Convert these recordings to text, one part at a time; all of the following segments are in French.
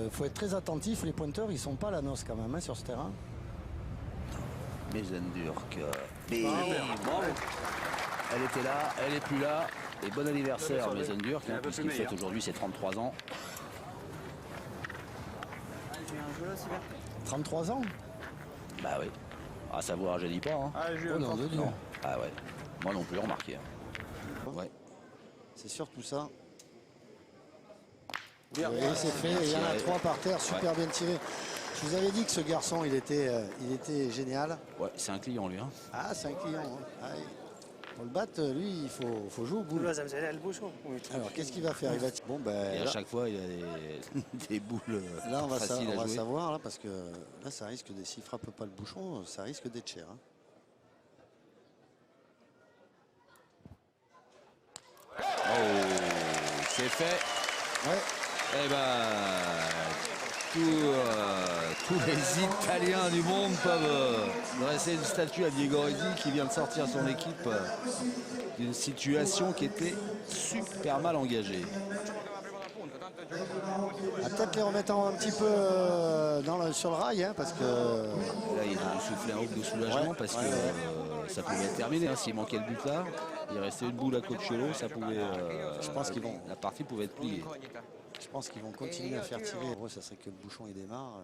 faut être très attentif. Les pointeurs, ils sont pas à la noce quand même hein, sur ce terrain. Mezendurk. Bravo. Elle était là, elle est plus là. Et bon anniversaire Mezendurk, hein, puisqu'il fête aujourd'hui ses 33 ans. J'ai un jeu là, Sylvain. 33 ans. Bah oui. À savoir, je dis pas. Hein. Ah, j'ai Oh non, de Dieu. Non. Ah ouais. Moi non plus, remarqué. Hein. Ouais. C'est surtout ça. Bien. Et c'est fait. Il y en a 3 par terre, super bien tiré. Je vous avais dit que ce garçon, il était génial. Ouais, c'est un client lui. Hein. Ah, c'est un client. Hein. Ah, pour le battre, lui, il faut jouer au bout. Alors, qu'est-ce qu'il va faire? Il va... Bon, ben, Et à là, chaque fois, il a des boules là, on va, faciles à jouer. savoir, là, parce que là, ça risque de, s'il frappe pas le bouchon, ça risque d'être cher. Hein. Oh, c'est fait. Ouais. Eh ben, tous les Italiens du monde peuvent dresser une statue à Diego Redi qui vient de sortir son équipe d'une situation qui était super mal engagée. Peut-être les remettre un petit peu sur le rail, hein, parce que... Là, il a soufflé un ouf de soulagement parce que ça pouvait être terminé. Hein. S'il manquait le but là, il restait une boule à Coachelo, ça pouvait... je pense qu'ils vont... La partie pouvait être pliée. Je pense qu'ils vont continuer à faire tirer. Pour eux, ça serait que le bouchon il démarre.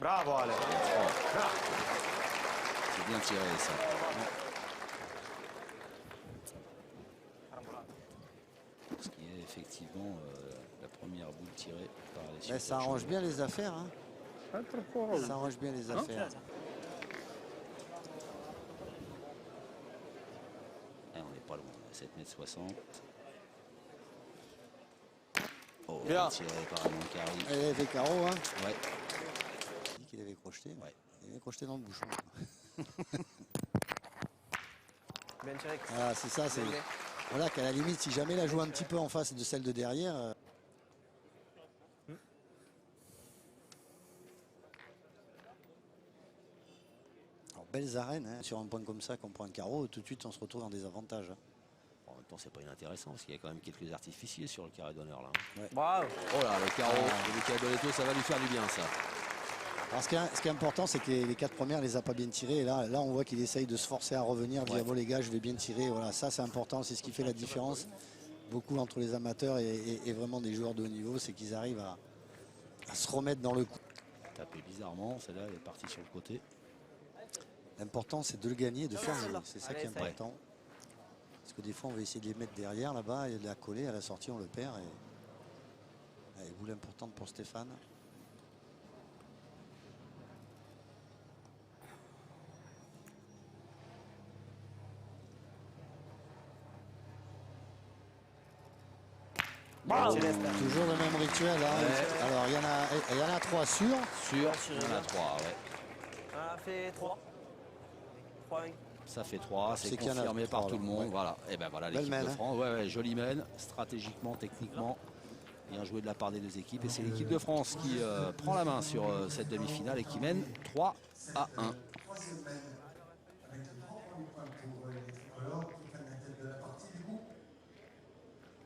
Bravo Ale. C'est bien tiré ça. Ce qui est effectivement la première boule tirée par les Mais ça arrange bien les affaires. Hein. Ça arrange bien les affaires. Ah, on n'est pas loin, 7,60 m. Oh, bien tiré par Alain Carry. Il avait carreau, hein. Ouais. Il dit qu'il avait crocheté. Ouais. Il avait crocheté dans le bouchon. Bien tiré. Ah, c'est ça, c'est... Voilà qu'à la limite, si jamais la joue un petit peu en face de celle de derrière... Alors, belles arènes, hein. Sur un point comme ça, qu'on prend un carreau, tout de suite, on se retrouve en désavantage. Hein. En même temps, c'est pas inintéressant parce qu'il y a quand même quelques artificiers sur le carré d'honneur là. Ouais. Bravo. Oh là, le carreau de Cadoletto, ça va lui faire du bien ça. Alors, ce qui est important, c'est que les 4 premières, il les a pas bien tirées. Et là, on voit qu'il essaye de se forcer à revenir, dire bon les gars, je vais bien tirer. Voilà, ça c'est important, c'est ce qui fait la différence. Beaucoup entre les amateurs et vraiment des joueurs de haut niveau, c'est qu'ils arrivent à se remettre dans le coup. Tapé bizarrement, celle-là elle est partie sur le côté. L'important, c'est de le gagner, de faire jouer. C'est ça qui est important. Parce que des fois, on va essayer de les mettre derrière là-bas et de la coller. À la sortie, on le perd. Et boule importante pour Stéphane. Toujours le même rituel. Hein. Ouais. Alors, il y en a 3 sûrs. Sûr, il y en a 3, ouais. Ça fait 3. 3. Ça fait 3, c'est C'est qu'il y en a confirmé par 3, tout le monde. ouais. Voilà, et ben voilà Belle l'équipe de mène, hein. France. Ouais, jolie mène, stratégiquement, techniquement. Bien joué de la part des deux équipes. Et c'est l'équipe de France qui prend la main sur cette demi-finale et qui mène 3-1.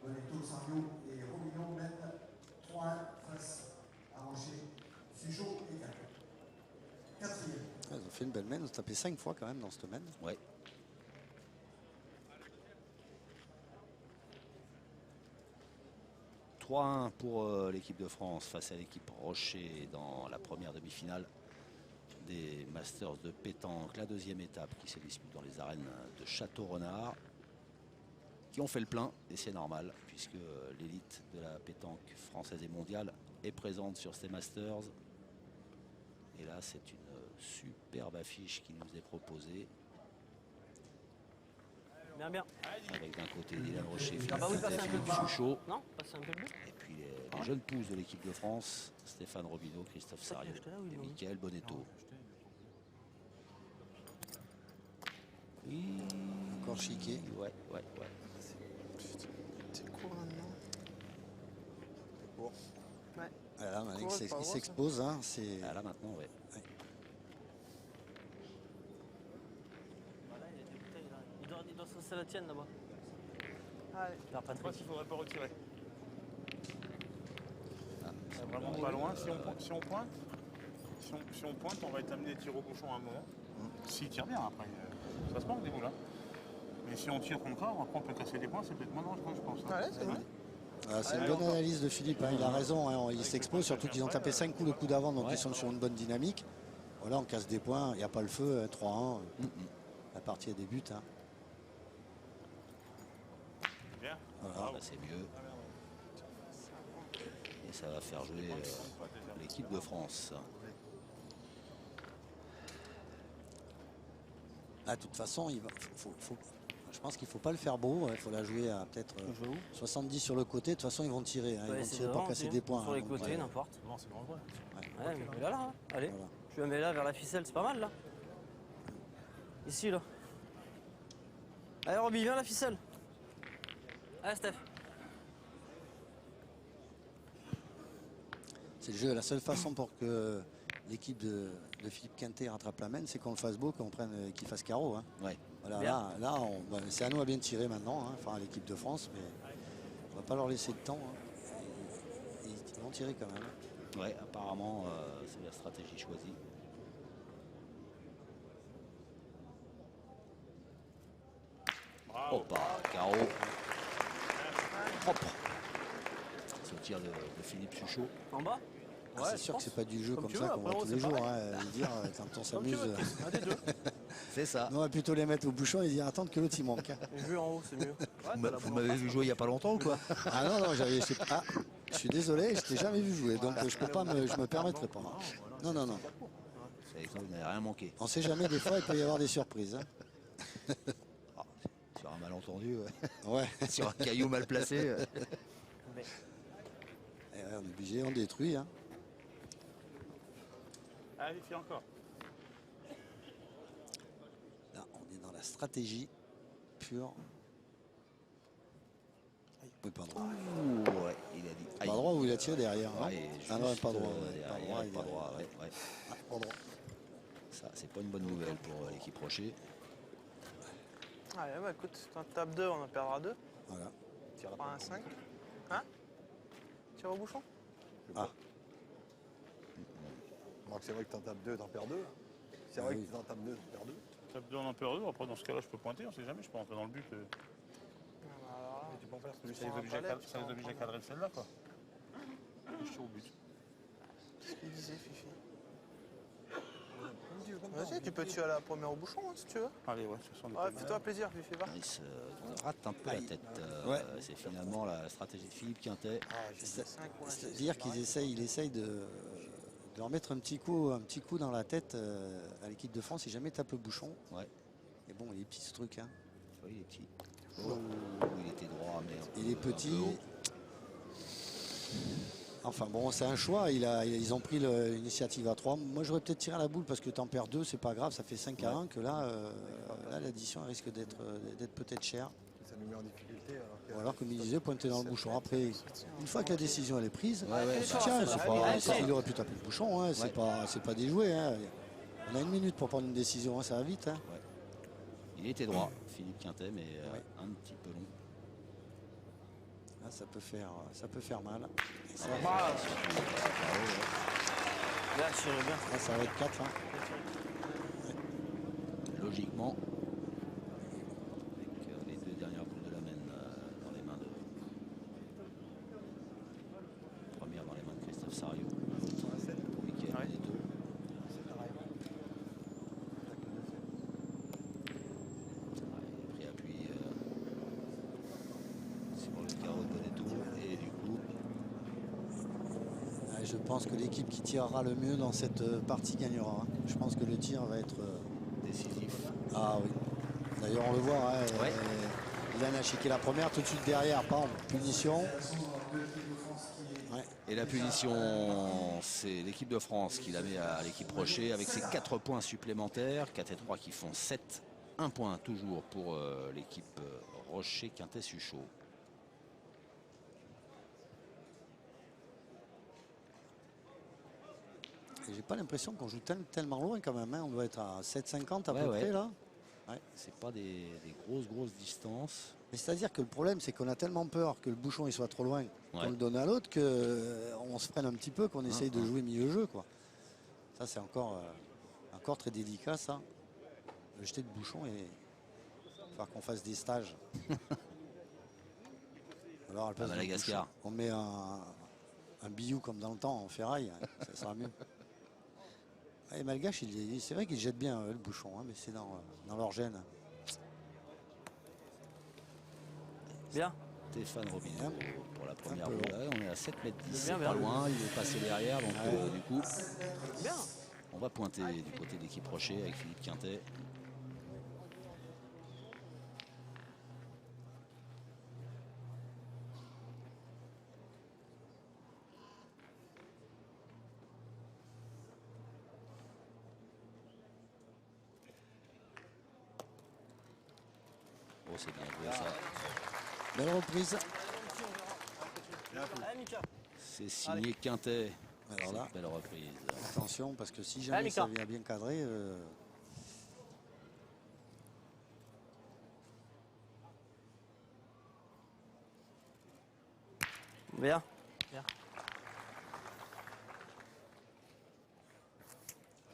Bonetto, Sario et Romino mènent 3-1 face à Rocher, Sugeot et Capet. Quatrième. Ils ont fait une belle mène. Ils ont tapé 5 fois quand même dans cette mène. Ouais. « 3-1 pour l'équipe de France face à l'équipe Rocher dans la première demi-finale des Masters de pétanque. La deuxième étape qui se dispute dans les arènes de Château-Renard, qui ont fait le plein, et c'est normal, puisque l'élite de la pétanque française et mondiale est présente sur ces Masters. Et là, c'est une superbe affiche qui nous est proposée. Bien. Avec d'un côté Dylan Rocher, Philippe bah oui, Fontaine, passez un peu Philippe Chouchot. Non, passez un peu plus. Et puis les jeunes pousses de l'équipe de France, Stéphane Robineau, Christophe Sario et Mickaël Bonetto. Oui. Encore chiqué. Ouais. C'est court maintenant. Ouais. Voilà, Court, c'est pas il gros, s'expose. Hein, Ah, là maintenant, ouais. Voilà, il y a des bouteilles là. Il doit se c'est la tienne là-bas. Allez. Père Je pense Patrick. qu'il ne faudrait pas retirer. C'est Vraiment pas loin. Si on pointe, on va être amené à tirer au bouchon à un moment. S'il tire bien après. Ça se manque des boules. Hein. Mais si on tire contre après on peut casser des points, c'est peut-être moins dangereux, je pense. Hein. Allez, c'est vrai. C'est une bonne analyse de Philippe, hein, il a raison, hein, il s'expose, surtout qu'ils ont tapé 5 coups le coup d'avant, donc ils sont sur une bonne dynamique. Voilà, on casse des points, il n'y a pas le feu, 3-1, la partie débute. Hein. Bien. Voilà. Là, c'est mieux. Et ça va faire jouer l'équipe de France. Ah, de toute façon, je pense qu'il ne faut pas le faire beau, il faut la jouer à peut-être 70 sur le côté, de toute façon ils vont tirer, hein, ils vont tirer pour casser des points. Sur les hein, côtés, donc, n'importe. Non, c'est dangereux. Ouais, mais mets-la là, hein. Allez. Voilà. Tu la mets là vers la ficelle, c'est pas mal là. Ici là. Allez Roby, viens la ficelle. Allez Steph. C'est le jeu, la seule façon pour que l'équipe de Philippe Quintet rattrape la main, c'est qu'on le fasse beau, qu'il fasse carreau. Hein. Ouais. Voilà, là c'est à nous à bien tirer maintenant, hein, enfin à l'équipe de France, mais on va pas leur laisser de temps. Hein. Et ils vont tirer quand même. Hein. Ouais, apparemment, c'est la stratégie choisie. Bravo. Hop, carreau. Propre. C'est au tir de Philippe Suchot. En bas. Ah, Ouais, c'est je sûr pense. que c'est pas du jeu Comme comme tu ça veux, qu'on voit après, tous c'est les jours. pareil. Hein, dire, quand on Comme tu s'amuse. veux, un des deux. C'est ça. On va plutôt les mettre au bouchon et dire attendre que l'autre il manque. Hein. Vu en haut, c'est mieux. Vous m'avez vu jouer il n'y a pas longtemps ou quoi? Ah non, non, je suis désolé, je t'ai jamais vu jouer, donc je me permettrai pas. Hein. Non, non, non. Vous n'avez rien manqué. On sait jamais, des fois il peut y avoir des surprises. Hein. Sur un malentendu, Ouais. sur un caillou mal placé. Et ouais, on est obligé, on détruit. Hein. Allez, fais encore. Là, on est dans la stratégie pure. Oui, pas droit. Ouh, ouais, il a dit. Pas droit ou il a tiré derrière. Hein. Ouais, Ah non, juste, pas droit. derrière, Pas droit, il pas est- droit, ouais, ouais. Ah, pas droit. Ça, c'est pas une bonne nouvelle pour l'équipe Rocher. Allez, bah écoute, t'en tapes 2, on en perdra 2. Voilà. Tu prends un 5. Hein? Tire au bouchon? Ah, Donc c'est vrai que t'en tapes 2, t'en perds 2. C'est vrai oui. que t'en tapes 2, t'en perds 2. Tape 2 en peur 2. Après, dans ce cas-là, je peux pointer. On sait jamais. Je peux rentrer dans le but. Alors Mais tu peux en faire Ça celui-ci. les oblige à cadrer celle-là, quoi. Je tire au but. qu'est-ce qu'il disait, Fifi? Vas-y, tu peux tirer la première au bouchon hein, si tu veux. Allez, ouais, ce sont des Ouais, fais-toi plaisir, Fifi, va. Il se rate un peu la tête. Ouais. C'est finalement la stratégie de Philippe Quintet. c'est-à-dire il essaye de leur mettre un petit coup dans la tête à l'équipe de France. Si jamais il tape le bouchon. Ouais. Et bon, il est petit ce truc. Hein. Oui, il est petit. Oh, il était droit, mais Il est petit. Enfin bon, c'est un choix. Ils ont pris l'initiative à 3. Moi, j'aurais peut-être tiré à la boule parce que t'en perds 2, c'est pas grave. Ça fait 5 à 1 que là l'addition risque d'être peut-être chère. Ça nous met en difficulté. Ou alors, comme il disait, pointer dans le bouchon. Après, une fois que la décision elle est prise, ouais, tiens, allez. il aurait pu taper le bouchon. Hein, c'est pas déjoué. Hein. On a une minute pour prendre une décision. Hein, ça va vite. Hein. il était droit, Philippe Quintet, mais Ouais. un petit peu long. Là, ça peut faire mal. Et ça, Là, je tirais bien. là, ça va être 4. Hein. Logiquement, avec les deux dernières boules de la main dans les mains de. Première dans les mains de Christophe Sariou. Lui qui a les deux. Il a pris appui sur le carreau de Bonetto et du coup, Je pense que l'équipe qui tirera le mieux dans cette partie gagnera. Hein. Je pense que le tir va être. décisif. Ah oui. D'ailleurs, on le voit. Hein, Ouais. Ilan a chiqué la première, tout de suite derrière, bam, punition. Ouais. Et la punition, c'est l'équipe de France qui la met à l'équipe Rocher avec ses 4 points supplémentaires. 4 et 3 qui font 7. 1 point toujours pour l'équipe Rocher Quintet-Suchot. Et j'ai pas l'impression qu'on joue tellement loin quand même. Hein. On doit être à 7,50 à Ouais, peu ouais. près là. Ouais. C'est pas des grosses distances. Mais c'est-à-dire que le problème, c'est qu'on a tellement peur que le bouchon il soit trop loin, qu'on Ouais. le donne à l'autre, qu'on se prenne un petit peu, qu'on essaye de jouer milieu-jeu, quoi. Ça, c'est encore très délicat, ça. Le jeter de bouchon, et il va falloir qu'on fasse des stages. Alors, à la place À du Madagascar. bouchon, on met un billou comme dans le temps, en ferraille, ça sera mieux. Et Malgache, c'est vrai qu'il jette bien le bouchon, hein, mais c'est dans leur gène. Bien. Stéphane Robineau pour la première peu boule. long. Ouais, on est à 7 mètres 10, Bien, c'est bien. pas loin, il veut passer derrière, donc du coup, Bien. on va pointer du côté de l'équipe Rocher avec Philippe Quintet. Oh, c'est bien joué ça. Belle reprise. Allez, Mika. C'est signé Quintet. Alors là, Cette belle reprise. attention, parce que si Allez, jamais Mika. ça vient bien cadrer, Bien. Bien.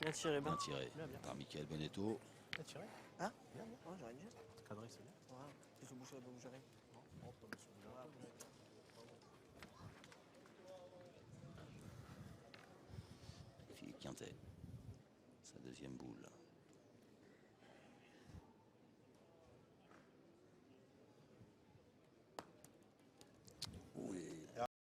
Bien tiré, bien. Bien tiré Bien, bien. par Michael Bonetto. T'as tiré? Hein? Bien, bien. Ouais, j'aurais dit. Cadré, c'est bien. Ouais. Plus le bouchon, donc j'arrive. Philippe Quintet. Sa deuxième boule.